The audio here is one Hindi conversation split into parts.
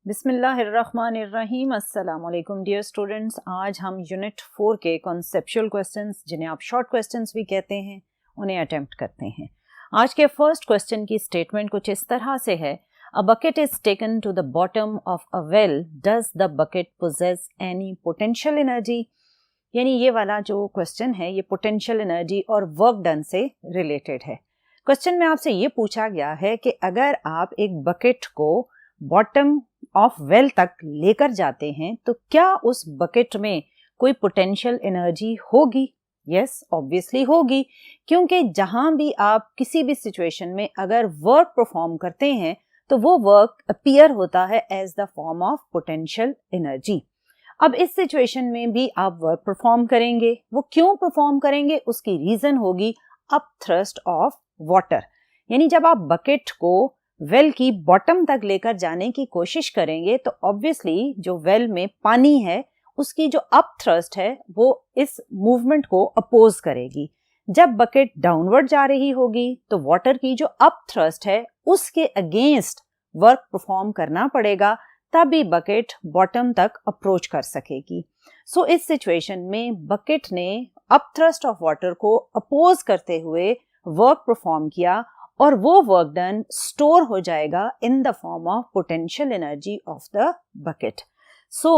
बिस्मिल्लाहिर्रहमानिर्रहीम। अस्सलाम वालेकुम डियर स्टूडेंट्स। आज हम यूनिट 4 के कॉन्सेप्चुअल क्वेश्चंस, जिन्हें आप शॉर्ट क्वेश्चंस भी कहते हैं, उन्हें अटेम्प्ट करते हैं। आज के फर्स्ट क्वेश्चन की स्टेटमेंट कुछ इस तरह से है, a bucket is taken to the bottom of a well, does the bucket possess any potential energy. यानी ये वाला जो क्वेश्चन है ये पोटेंशियल एनर्जी और वर्क डन से रिलेटेड है। क्वेश्चन में आपसे ये पूछा गया है कि अगर आप एक बकेट को बॉटम ऑफ वेल तक लेकर जाते हैं तो क्या उस बकेट में कोई पोटेंशियल एनर्जी होगी? यस, ऑब्वियसली होगी, क्योंकि जहां भी आप किसी भी सिचुएशन में अगर वर्क परफॉर्म करते हैं तो वो वर्क अपीयर होता है as the form of potential energy. अब इस सिचुएशन में भी आप वर्क परफॉर्म करेंगे। वो क्यों परफॉर्म करेंगे? उसकी रीजन होगी अप थ्रस्ट ऑफ वाटर। यानी जब आप बकेट को वेल की बॉटम तक लेकर जाने की कोशिश करेंगे तो ऑब्वियसली जो वेल में पानी है उसकी जो अप थ्रस्ट है वो इस मूवमेंट को अपोज करेगी। जब बकेट डाउनवर्ड जा रही होगी तो वाटर की जो अप थ्रस्ट है उसके अगेंस्ट वर्क परफॉर्म करना पड़ेगा, तभी बकेट बॉटम तक अप्रोच कर सकेगी। सो इस सिचुएशन में बकेट ने अप थ्रस्ट ऑफ वाटर को अपोज करते हुए वर्क परफॉर्म किया और वो वर्क डन स्टोर हो जाएगा in the form of potential energy of the bucket. So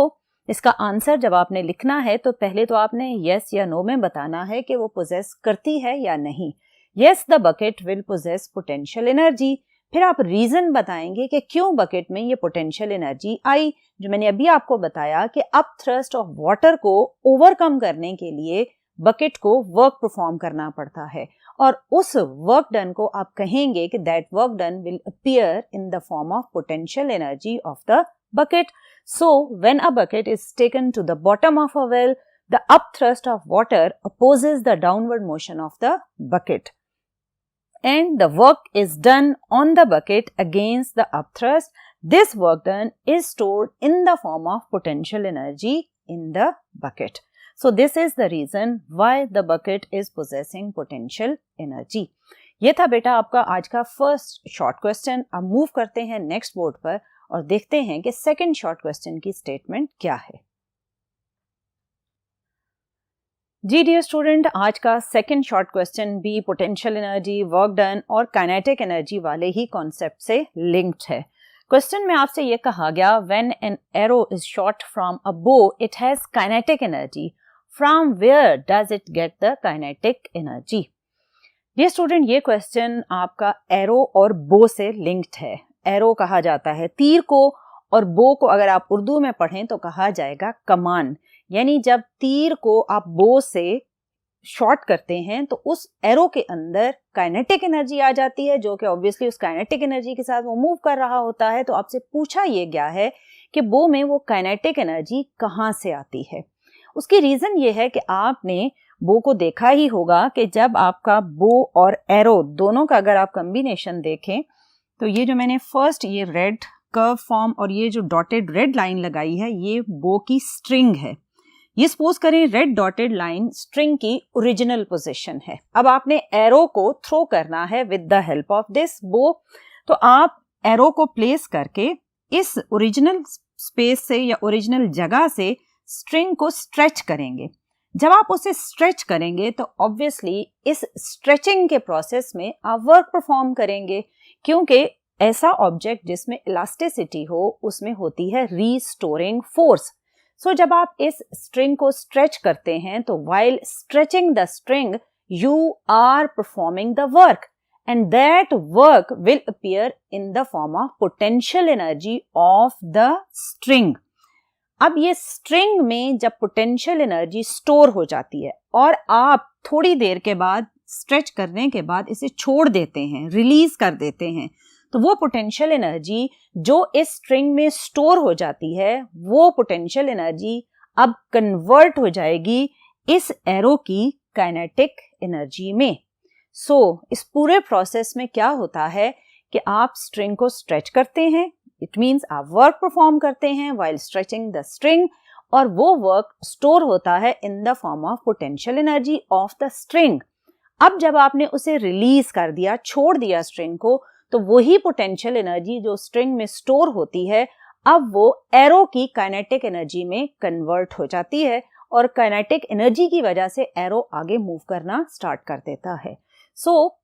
इसका आंसर जब आपने लिखना है तो पहले तो आपने यस या नो में बताना है कि वो पोजेस करती है या नहीं। Yes, the bucket will possess potential energy. फिर आप रीजन बताएंगे कि क्यों बकेट में ये पोटेंशियल एनर्जी आई, जो मैंने अभी आपको बताया कि अप थ्रस्ट ऑफ वाटर को ओवरकम करने के लिए बकेट को वर्क परफॉर्म करना पड़ता है, और उस वर्क डन को आप कहेंगे कि that work done will appear in the form of potential energy of the bucket. So when a bucket is taken to the bottom of a well, the upthrust of water opposes the downward motion of the bucket, and the work is done on the bucket against the upthrust. This work done is stored in the form of potential energy in the bucket. So this is the reason why the bucket is possessing potential energy. ये था बेटा आपका आज का फर्स्ट शॉर्ट क्वेश्चन। अब मूव करते हैं नेक्स्ट बोर्ड पर और देखते हैं कि सेकंड शॉर्ट क्वेश्चन की स्टेटमेंट क्या है। जी डियर स्टूडेंट, आज का सेकंड शॉर्ट क्वेश्चन भी पोटेंशियल एनर्जी, वर्क डन और काइनेटिक एनर्जी वाले ही कॉन्सेप्ट से लिंक्ड है। क्वेश्चन में आपसे ये कहा गया, when an arrow is shot from a bow it has kinetic energy, from where does it get the kinetic energy. Dear student, ये क्वेश्चन आपका एरो और बो से लिंक्ड है। एरो कहा जाता है तीर को, और बो को अगर आप उर्दू में पढ़ें तो कहा जाएगा कमान। यानी जब तीर को आप बो से शॉट करते हैं तो उस एरो के अंदर काइनेटिक एनर्जी आ जाती है, जो कि ऑब्वियसली उस काइनेटिक एनर्जी के साथ वो मूव कर रहा होता है। तो आपसे पूछा ये गया है कि बो में वो काइनेटिक एनर्जी कहाँ से आती है। उसकी रीजन ये है कि आपने बो को देखा ही होगा कि जब आपका बो और एरो दोनों का अगर आप कॉम्बिनेशन देखें तो ये जो मैंने फर्स्ट ये रेड कर्व फॉर्म और ये जो डॉटेड रेड लाइन लगाई है ये बो की स्ट्रिंग है। ये सपोज करें रेड डॉटेड लाइन स्ट्रिंग की ओरिजिनल पोजीशन है। अब आपने एरो को थ्रो करना है with the help of this बो। तो आप एरो को प्लेस करके इस ओरिजिनल स्पेस से या ओरिजिनल जगह से स्ट्रिंग को स्ट्रेच करेंगे। जब आप उसे स्ट्रेच करेंगे तो ऑब्वियसली इस स्ट्रेचिंग के प्रोसेस में आप वर्क परफॉर्म करेंगे, क्योंकि ऐसा ऑब्जेक्ट जिसमें इलास्टिसिटी हो उसमें होती है रीस्टोरिंग फोर्स। सो जब आप इस स्ट्रिंग को स्ट्रेच करते हैं तो while stretching the string you are performing the work, and that work will appear in the form of potential energy of the string. अब ये स्ट्रिंग में जब पोटेंशियल एनर्जी स्टोर हो जाती है और आप थोड़ी देर के बाद स्ट्रेच करने के बाद इसे छोड़ देते हैं, रिलीज कर देते हैं, तो वो पोटेंशियल एनर्जी जो इस स्ट्रिंग में स्टोर हो जाती है वो पोटेंशियल एनर्जी अब कन्वर्ट हो जाएगी इस एरो की काइनेटिक एनर्जी में। सो इस पूरे प्रोसेस में क्या होता है कि आप स्ट्रिंग को स्ट्रेच करते हैं, इट मीन्स आप वर्क परफॉर्म करते हैं व्हाइल स्ट्रेचिंग द स्ट्रिंग, और वो वर्क स्टोर होता है इन the form of potential energy of the string. अब जब आपने उसे रिलीज कर दिया, छोड़ दिया स्ट्रिंग को, तो वही पोटेंशियल एनर्जी जो स्ट्रिंग में स्टोर होती है अब वो एरो की काइनेटिक एनर्जी में कन्वर्ट हो जाती है और काइनेटिक एनर्जी की वजह से एरो आगे मूव करना स्टार्ट कर देता है। सो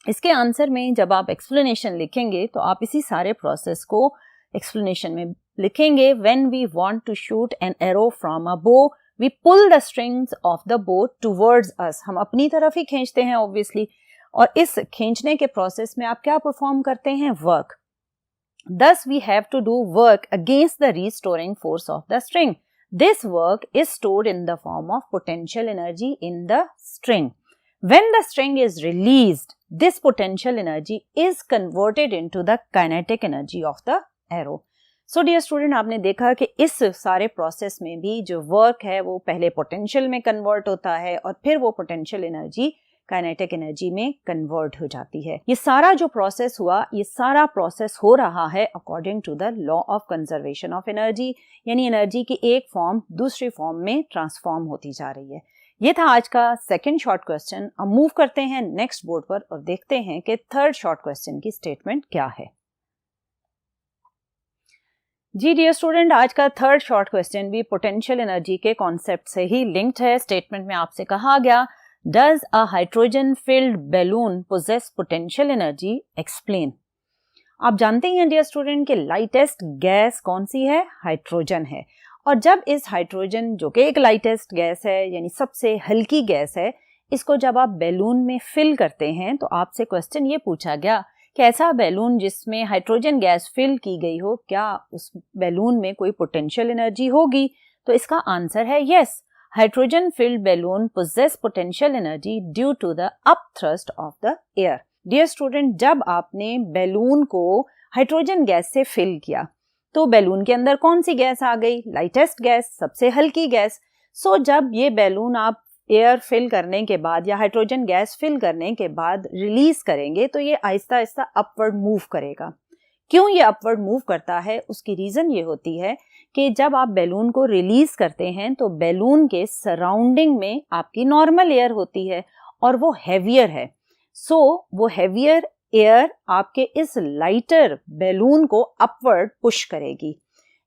इसके आंसर में जब आप एक्सप्लेनेशन लिखेंगे तो आप इसी सारे प्रोसेस को एक्सप्लेनेशन में लिखेंगे। When we want to shoot an arrow from a bow, we pull the strings of the bow towards us. हम अपनी तरफ ही खींचते हैं ऑब्वियसली, और इस खींचने के प्रोसेस में आप क्या परफॉर्म करते हैं? Work. Thus we have to do work against the restoring force of the string. This work is stored in the form of potential energy in the string. When the string is released, this potential energy is converted into the kinetic energy of the arrow. So dear student, आपने देखा कि इस सारे प्रोसेस में भी जो वर्क है वो पहले पोटेंशियल में कन्वर्ट होता है और फिर वो पोटेंशियल एनर्जी काइनेटिक एनर्जी में कन्वर्ट हो जाती है। ये सारा जो प्रोसेस हुआ, ये सारा प्रोसेस हो रहा है according to the law of conservation of energy, यानी एनर्जी की एक फॉर्म दूसरी फॉर्म में ट्रांसफॉर्म होती जा रही है। ये था आज का सेकंड शॉर्ट क्वेश्चन। अब मूव करते हैं नेक्स्ट बोर्ड पर और देखते हैं कि थर्ड शॉर्ट क्वेश्चन की स्टेटमेंट क्या है। जी डियर स्टूडेंट, आज का थर्ड शॉर्ट क्वेश्चन भी पोटेंशियल एनर्जी के कॉन्सेप्ट से ही लिंक्ड है। स्टेटमेंट में आपसे कहा गया, Does a hydrogen-filled balloon possess potential energy? Explain. आप जानते हैं डियर स्टूडेंट कि लाइटेस्ट गैस कौन सी है? हाइड्रोजन है। और जब इस हाइड्रोजन, जो कि एक लाइटेस्ट गैस है यानी सबसे हल्की गैस है, इसको जब आप बैलून में फिल करते हैं तो आपसे क्वेश्चन ये पूछा गया कि ऐसा बैलून जिसमें हाइड्रोजन गैस फिल की गई हो, क्या उस बैलून में कोई पोटेंशियल एनर्जी होगी? तो इसका आंसर है yes. Hydrogen filled balloon possess potential energy due to the upthrust of the air. Dear student, जब आपने बैलून को हाइड्रोजन गैस से फिल किया तो बैलून के अंदर कौन सी गैस आ गई? लाइटेस्ट गैस, सबसे हल्की गैस। सो जब ये बैलून आप एयर फिल करने के बाद या हाइड्रोजन गैस फिल करने के बाद रिलीज करेंगे तो ये आहिस्ता आहिस्ता अपवर्ड मूव करेगा। क्यों ये अपवर्ड मूव करता है? उसकी रीजन ये होती है कि जब आप बैलून को रिलीज करते हैं तो बैलून के सराउंडिंग में आपकी नॉर्मल एयर होती है और वो हैवियर है। सो वो हैवियर एयर आपके इस लाइटर बैलून को अपवर्ड पुश करेगी।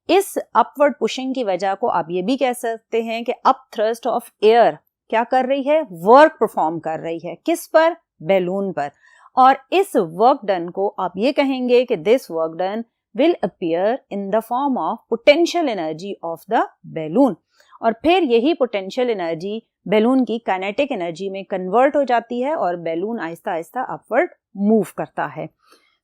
इस अपवर्ड पुशिंग की वजह को आप ये भी कह सकते हैं कि अप थ्रस्ट ऑफ एयर क्या कर रही है? वर्क परफॉर्म कर रही है। किस पर? बैलून पर। और इस वर्क डन को आप ये कहेंगे कि this work done will appear in the form of potential energy of the balloon, और फिर यही potential energy बैलून की काइनेटिक एनर्जी में कन्वर्ट हो जाती है और balloon Aahista Aahista upward move करता है।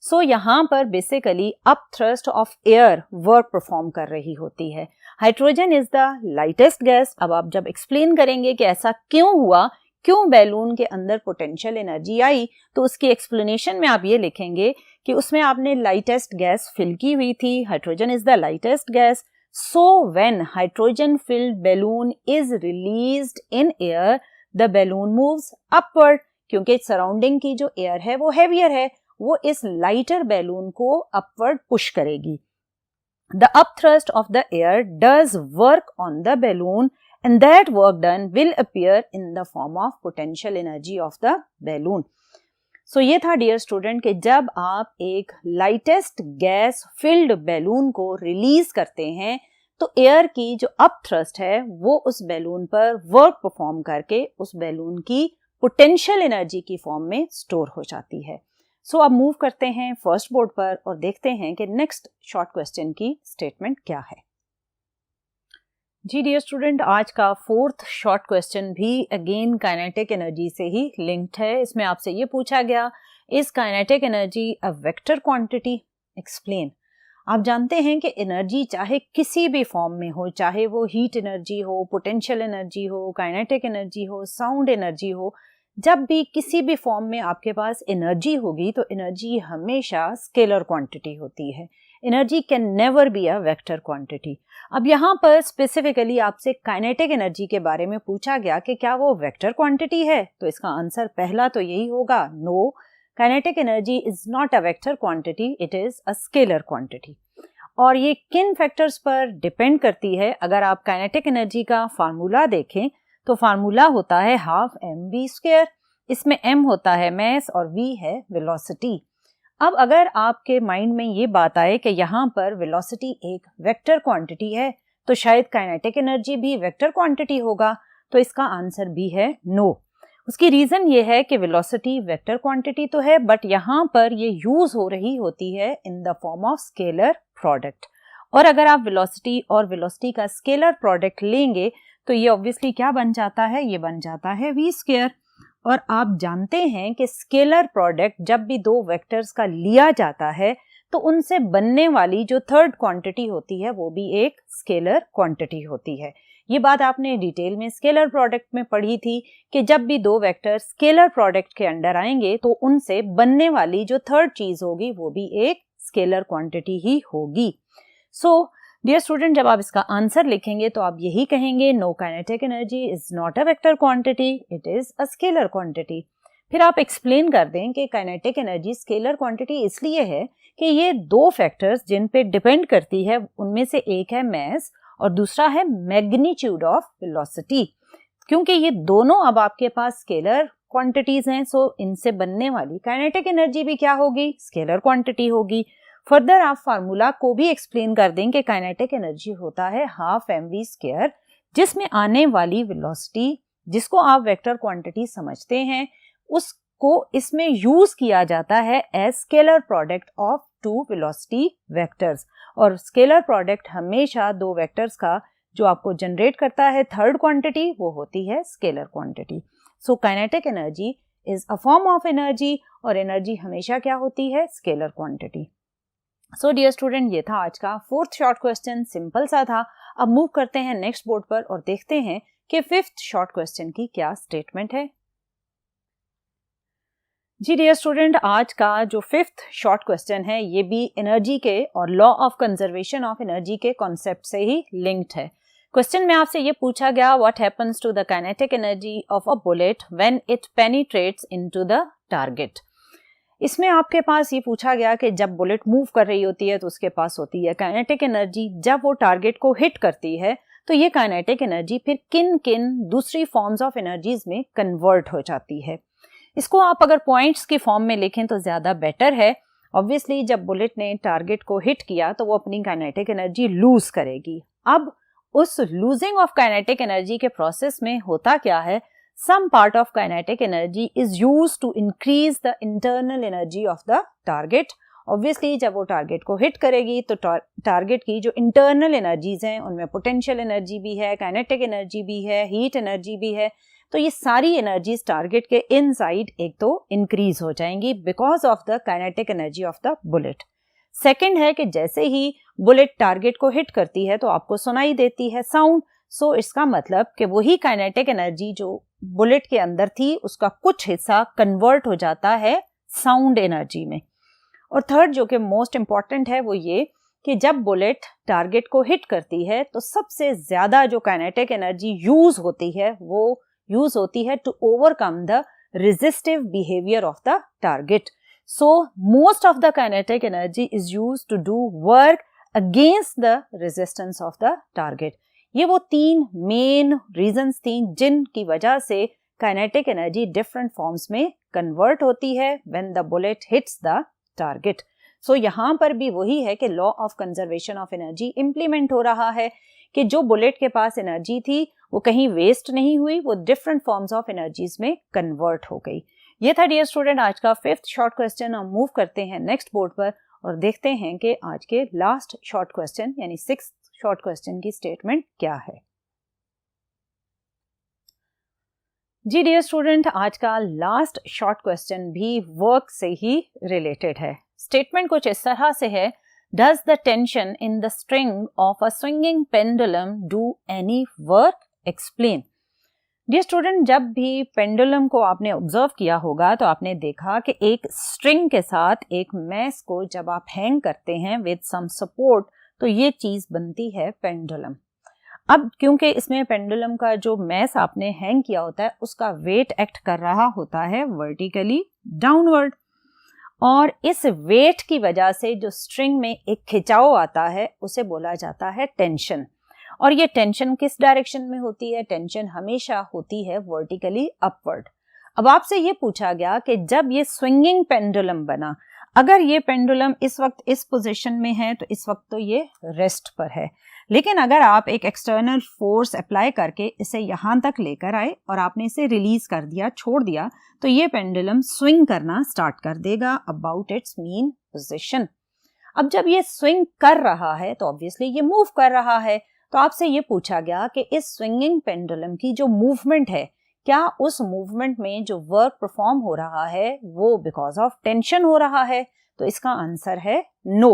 सो यहाँ पर basically up thrust of air work perform कर रही होती है। Hydrogen is the lightest gas. अब आप जब एक्सप्लेन करेंगे कि ऐसा क्यों हुआ, क्यों बैलून के अंदर पोटेंशियल एनर्जी आई, तो उसकी एक्सप्लेनेशन में आप ये लिखेंगे कि उसमें आपने लाइटेस्ट गैस फिल की हुई थी। Hydrogen is the lightest gas. So when hydrogen field balloon is released in air, the balloon moves upward, क्योंकि सराउंडिंग की जो एयर है वो हैवियर है, वो इस लाइटर बैलून को अपवर्ड पुश करेगी। The upthrust of the air does work on the balloon and that work done will appear in the form of potential energy of the balloon. So ये था डियर स्टूडेंट कि जब आप एक लाइटेस्ट गैस फिल्ड बैलून को रिलीज करते हैं तो एयर की जो अप थ्रस्ट है वो उस बैलून पर वर्क परफॉर्म करके उस बैलून की पोटेंशियल एनर्जी की फॉर्म में स्टोर हो जाती है। सो अब मूव करते हैं फर्स्ट बोर्ड पर और देखते हैं कि नेक्स्ट शॉर्ट क्वेश्चन की स्टेटमेंट क्या है। जी डियर स्टूडेंट, आज का फोर्थ शॉर्ट क्वेश्चन भी अगेन काइनेटिक एनर्जी से ही लिंक्ड है। इसमें आपसे ये पूछा गया, is kinetic energy a vector quantity? Explain. आप जानते हैं कि एनर्जी चाहे किसी भी फॉर्म में हो, चाहे वो हीट एनर्जी हो, पोटेंशियल एनर्जी हो, काइनेटिक एनर्जी हो, साउंड एनर्जी हो, जब भी किसी भी फॉर्म में आपके पास एनर्जी होगी तो एनर्जी हमेशा स्केलर क्वांटिटी होती है। Energy can never be a vector quantity. अब यहाँ पर स्पेसिफिकली आपसे काइनेटिक एनर्जी के बारे में पूछा गया कि क्या वो वेक्टर क्वांटिटी है, तो इसका आंसर पहला तो यही होगा, no, kinetic energy is not a vector quantity, it is a scalar quantity. और ये किन फैक्टर्स पर डिपेंड करती है? अगर आप काइनेटिक एनर्जी का फार्मूला देखें तो फार्मूला होता है हाफ mv स्क्वायर। इसमें m होता है मास और v है वेलोसिटी। अब अगर आपके माइंड में ये बात आए कि यहाँ पर वेलोसिटी एक वेक्टर क्वांटिटी है तो शायद काइनेटिक एनर्जी भी वेक्टर क्वांटिटी होगा, तो इसका आंसर भी है नो। उसकी रीजन ये है कि वेलोसिटी वेक्टर क्वांटिटी तो है बट यहाँ पर ये यूज हो रही होती है इन the form of scalar product. और अगर आप वेलोसिटी और वेलोसिटी का स्केलर प्रोडक्ट लेंगे तो ये ऑब्वियसली क्या बन जाता है, ये बन जाता है v स्क्वायर। और आप जानते हैं कि स्केलर प्रोडक्ट जब भी दो वेक्टर्स का लिया जाता है तो उनसे बनने वाली जो थर्ड क्वांटिटी होती है वो भी एक स्केलर क्वांटिटी होती है। ये बात आपने डिटेल में स्केलर प्रोडक्ट में पढ़ी थी कि जब भी दो वेक्टर स्केलर प्रोडक्ट के अंडर आएंगे तो उनसे बनने वाली जो थर्ड चीज होगी वो भी एक स्केलर क्वांटिटी ही होगी। सो डियर स्टूडेंट, जब आप इसका आंसर लिखेंगे तो आप यही कहेंगे no kinetic energy is not a vector quantity, it is a scalar quantity. फिर आप एक्सप्लेन कर दें कि काइनेटिक एनर्जी स्केलर क्वांटिटी इसलिए है कि ये दो फैक्टर्स जिन पे डिपेंड करती है उनमें से एक है मास और दूसरा है मैग्नीट्यूड ऑफ वेलोसिटी। क्योंकि ये दोनों अब आपके पास स्केलर क्वांटिटीज हैं, सो इनसे बनने वाली काइनेटिक एनर्जी भी क्या होगी, स्केलर क्वांटिटी होगी। फर्दर आप फार्मूला को भी एक्सप्लेन कर दें कि काइनेटिक एनर्जी होता है हाफ mv स्क्वायर, जिसमें आने वाली वेलोसिटी जिसको आप वेक्टर क्वांटिटी समझते हैं उसको इसमें यूज किया जाता है as scalar product of two velocity vectors. और स्केलर प्रोडक्ट हमेशा दो वेक्टर्स का जो आपको जनरेट करता है थर्ड क्वांटिटी वो होती है scalar quantity. So kinetic energy is a form of energy और एनर्जी हमेशा क्या होती है, scalar quantity. So dear student, ये था आज का फोर्थ शॉर्ट क्वेश्चन, सिंपल सा था। अब मूव करते हैं नेक्स्ट बोर्ड पर और देखते हैं कि फिफ्थ शॉर्ट क्वेश्चन की क्या स्टेटमेंट है। जी डियर स्टूडेंट, आज का जो फिफ्थ शॉर्ट क्वेश्चन है ये भी एनर्जी के और law of conservation of energy के कॉन्सेप्ट से ही लिंक्ड है। क्वेश्चन में आपसे ये पूछा गया, what happens to the kinetic energy of a bullet when it penetrates into the target. इसमें आपके पास ये पूछा गया कि जब बुलेट मूव कर रही होती है तो उसके पास होती है काइनेटिक एनर्जी, जब वो टारगेट को हिट करती है तो ये काइनेटिक एनर्जी फिर किन किन दूसरी फॉर्म्स ऑफ एनर्जीज में कन्वर्ट हो जाती है। इसको आप अगर पॉइंट्स की फॉर्म में लिखें तो ज्यादा बेटर है। ऑब्वियसली जब बुलेट ने टारगेट को हिट किया तो वो अपनी काइनेटिक एनर्जी लूज करेगी। अब उस लूजिंग ऑफ काइनेटिक एनर्जी के प्रोसेस में होता क्या है, some part of kinetic energy is used to increase the internal energy of the target। Obviously जब वो टारगेट को हिट करेगी तो टारगेट की जो इंटरनल एनर्जीज हैं उनमें पोटेंशियल एनर्जी भी है, काइनेटिक एनर्जी भी है, हीट एनर्जी भी है। तो ये सारी एनर्जीज टारगेट के इनसाइड एक तो इंक्रीज हो जाएंगी because of the kinetic energy of the bullet. Second है कि जैसे ही बुलेट टारगेट को हिट करती है तो आपको सुनाई देती है साउंड। सो इसका मतलब कि वही काइनेटिक एनर्जी जो बुलेट के अंदर थी उसका कुछ हिस्सा कन्वर्ट हो जाता है साउंड एनर्जी में। और थर्ड जो कि मोस्ट इंपॉर्टेंट है वो ये कि जब बुलेट टारगेट को हिट करती है तो सबसे ज्यादा जो काइनेटिक एनर्जी यूज होती है वो यूज होती है to overcome the resistive behaviour of the target. So most of the kinetic energy is used to do work against the resistance of the target. ये वो तीन मेन रीजंस थी जिनकी वजह से काइनेटिक एनर्जी डिफरेंट फॉर्म्स में कन्वर्ट होती है when the bullet hits the target. सो यहाँ पर भी वही है कि law of conservation of energy implement हो रहा है कि जो बुलेट के पास एनर्जी थी वो कहीं वेस्ट नहीं हुई, वो डिफरेंट फॉर्म्स ऑफ एनर्जीज में कन्वर्ट हो गई। ये था डियर स्टूडेंट आज का फिफ्थ शॉर्ट क्वेश्चन। हम मूव करते हैं नेक्स्ट बोर्ड पर और देखते हैं कि आज के लास्ट शॉर्ट क्वेश्चन यानी सिक्स्थ शॉर्ट क्वेश्चन की स्टेटमेंट क्या है। जी डियर स्टूडेंट, आज का लास्ट शॉर्ट क्वेश्चन भी वर्क से ही रिलेटेड है। स्टेटमेंट कुछ इस तरह से है, does the tension in the string of a swinging pendulum do any work, explain. Dear student, जब भी पेंडुलम को आपने ऑब्जर्व किया होगा तो आपने देखा कि एक स्ट्रिंग के साथ एक मैस को जब आप हैंग करते हैं विद सम सपोर्ट तो ये चीज बनती है पेंडुलम। अब क्योंकि इसमें पेंडुलम का जो मैस आपने हैंग किया होता है उसका वेट एक्ट कर रहा होता है वर्टिकली डाउनवर्ड, और इस वेट की वजह से जो स्ट्रिंग में एक खिंचाव आता है उसे बोला जाता है टेंशन। और ये टेंशन किस डायरेक्शन में होती है? टेंशन हमेशा होती है वर्टिकली अपवर्ड। अब आपसे ये पूछा गया कि जब ये स्विंगिंग पेंडुलम बना, अगर ये पेंडुलम इस वक्त इस पोजीशन में है तो इस वक्त तो ये रेस्ट पर है, लेकिन अगर आप एक एक्सटर्नल फोर्स अप्लाई करके इसे यहाँ तक लेकर आए और आपने इसे रिलीज कर दिया, छोड़ दिया, तो ये पेंडुलम स्विंग करना स्टार्ट कर देगा अबाउट इट्स मीन पोजीशन। अब जब ये स्विंग कर रहा है तो ऑब्वियसली ये मूव कर रहा है, तो आपसे ये पूछा गया कि इस स्विंगिंग पेंडुलम की जो मूवमेंट है, क्या उस मूवमेंट में जो वर्क परफॉर्म हो रहा है वो बिकॉज ऑफ टेंशन हो रहा है? तो इसका आंसर है नो।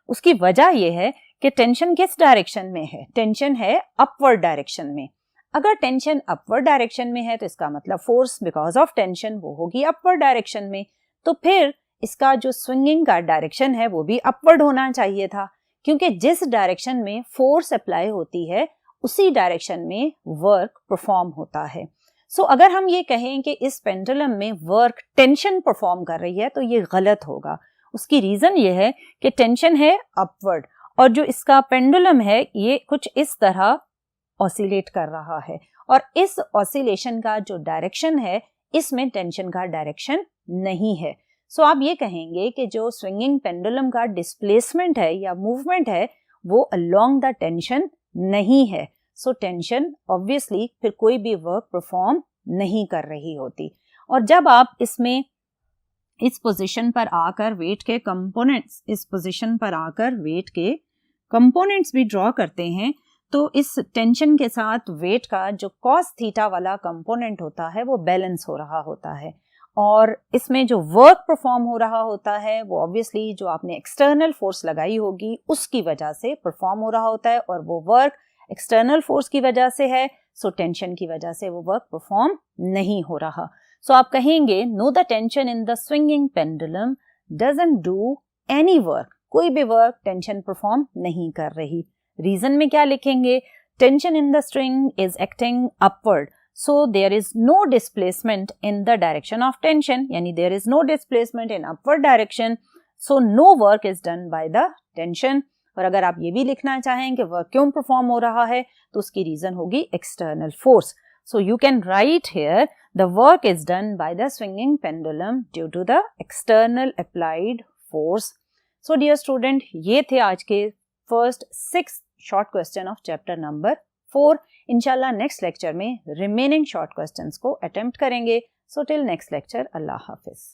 उसकी वजह यह है कि टेंशन किस डायरेक्शन में है? टेंशन है अपवर्ड डायरेक्शन में। अगर टेंशन अपवर्ड डायरेक्शन में है तो इसका मतलब फोर्स बिकॉज ऑफ टेंशन वो होगी अपवर्ड डायरेक्शन में, तो फिर इसका जो स्विंगिंग का डायरेक्शन है वो भी अपवर्ड होना चाहिए था, क्योंकि जिस डायरेक्शन में फोर्स अप्लाई होती है उसी डायरेक्शन में वर्क परफॉर्म होता है। सो अगर हम ये कहें कि इस पेंडुलम में वर्क टेंशन परफॉर्म कर रही है तो ये गलत होगा। उसकी रीजन ये है कि टेंशन है अपवर्ड और जो इसका पेंडुलम है ये कुछ इस तरह ऑसिलेट कर रहा है, और इस ऑसिलेशन का जो डायरेक्शन है इसमें टेंशन का डायरेक्शन नहीं है। सो आप ये कहेंगे कि जो स्विंगिंग पेंडुलम का डिस्प्लेसमेंट है या मूवमेंट है वो अलोंग द टेंशन नहीं है। सो टेंशन ऑब्वियसली फिर कोई भी वर्क परफॉर्म नहीं कर रही होती। और जब आप इसमें इस पोजीशन पर आकर वेट के कंपोनेंट्स, इस पोजीशन पर आकर वेट के कंपोनेंट्स भी ड्रॉ करते हैं, तो इस टेंशन के साथ वेट का जो कॉस थीटा वाला कंपोनेंट होता है वो बैलेंस हो रहा होता है, और इसमें जो वर्क परफॉर्म हो रहा होता है वो ऑब्वियसली जो आपने एक्सटर्नल फोर्स लगाई होगी उसकी वजह से परफॉर्म हो रहा होता है, और वो वर्क एक्सटर्नल फोर्स की वजह से है, सो टेंशन की वजह से वो वर्क परफॉर्म नहीं हो रहा। सो आप कहेंगे know the tension in the swinging pendulum doesn't do any work, कोई भी वर्क टेंशन परफॉर्म नहीं कर रही। रीजन में क्या लिखेंगे? Tension in the string is acting upward, so there is no displacement in the direction of tension, यानी there is no displacement in upward direction, so no work is done by the tension. और अगर आप ये भी लिखना चाहें कि वर्क क्यों परफॉर्म हो रहा है तो उसकी रीजन होगी external force. So you can write here the work is done by the swinging pendulum due to the external applied force. So dear student, ये थे आज के first 6 short question of chapter number 4। इंशाल्लाह नेक्स्ट लेक्चर में रिमेनिंग शॉर्ट क्वेश्चंस को अटेम्प्ट करेंगे। सो टिल नेक्स्ट लेक्चर, अल्लाह हाफिज।